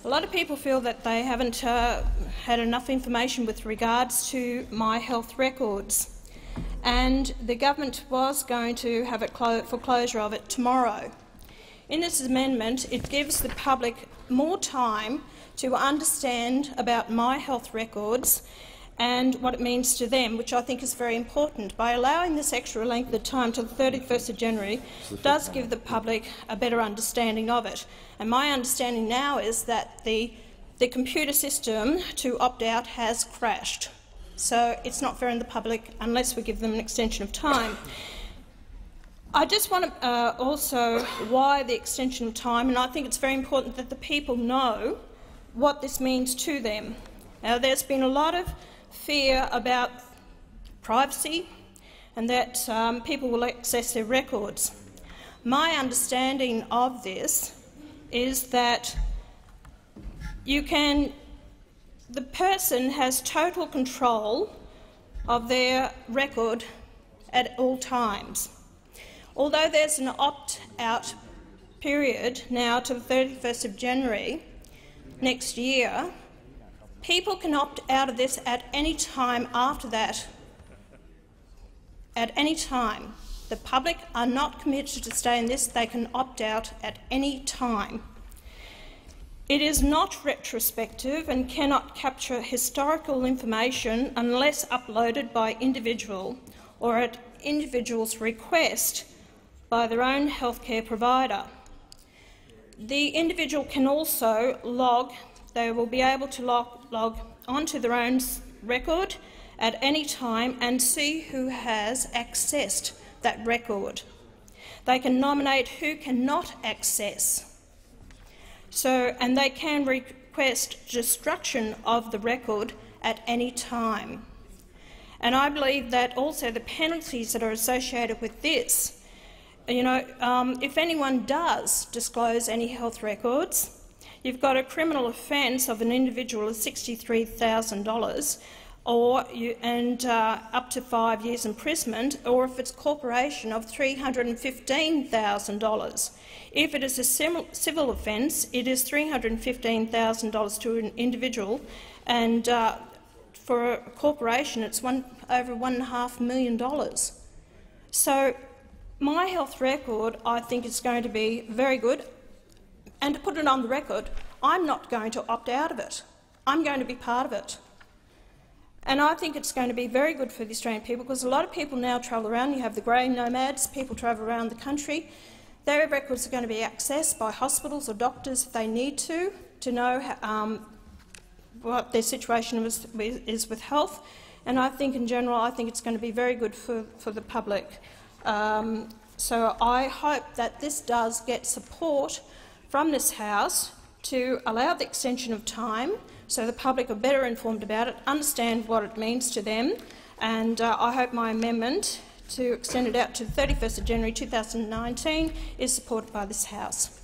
A lot of people feel that they haven't had enough information with regards to my health records, and the government was going to have it for closure of it tomorrow. In this amendment, it gives the public more time to understand about my health records and what it means to them, which I think is very important. By allowing this extra length of time to the 31st of January does give the public a better understanding of it. And my understanding now is that the computer system to opt out has crashed. So it's not fair on the public unless we give them an extension of time. I just want to also why the extension of time, and I think it's very important that the people know what this means to them. Now, there's been a lot of fear about privacy and that people will access their records. My understanding of this is that the person has total control of their record at all times. Although there's an opt-out period now to the 31st of January next year, people can opt out of this at any time after that. At any time. The public are not committed to stay in this. They can opt out at any time. It is not retrospective and cannot capture historical information unless uploaded by individual or at individual's request by their own healthcare provider. The individual can also they will be able to log onto their own record at any time and see who has accessed that record. They can nominate who cannot access. And they can request destruction of the record at any time. And I believe that also the penalties that are associated with this, if anyone does disclose any health records, you've got a criminal offence of an individual of $63,000 and up to 5 years imprisonment, or if it's corporation of $315,000. If it is a civil offence, it is $315,000 to an individual, and for a corporation it's over $1.5 million. So my health record, I think, is going to be very good. And to put it on the record, I'm not going to opt out of it. I'm going to be part of it. And I think it's going to be very good for the Australian people, because a lot of people now travel around. You have the grey nomads, people travel around the country. Their records are going to be accessed by hospitals or doctors if they need to know what their situation is with health. And I think, in general, I think it's going to be very good for the public. So I hope that this does get support from this House to allow the extension of time so the public are better informed about it, understand what it means to them, and I hope my amendment to extend it out to the 31st of January 2019 is supported by this House.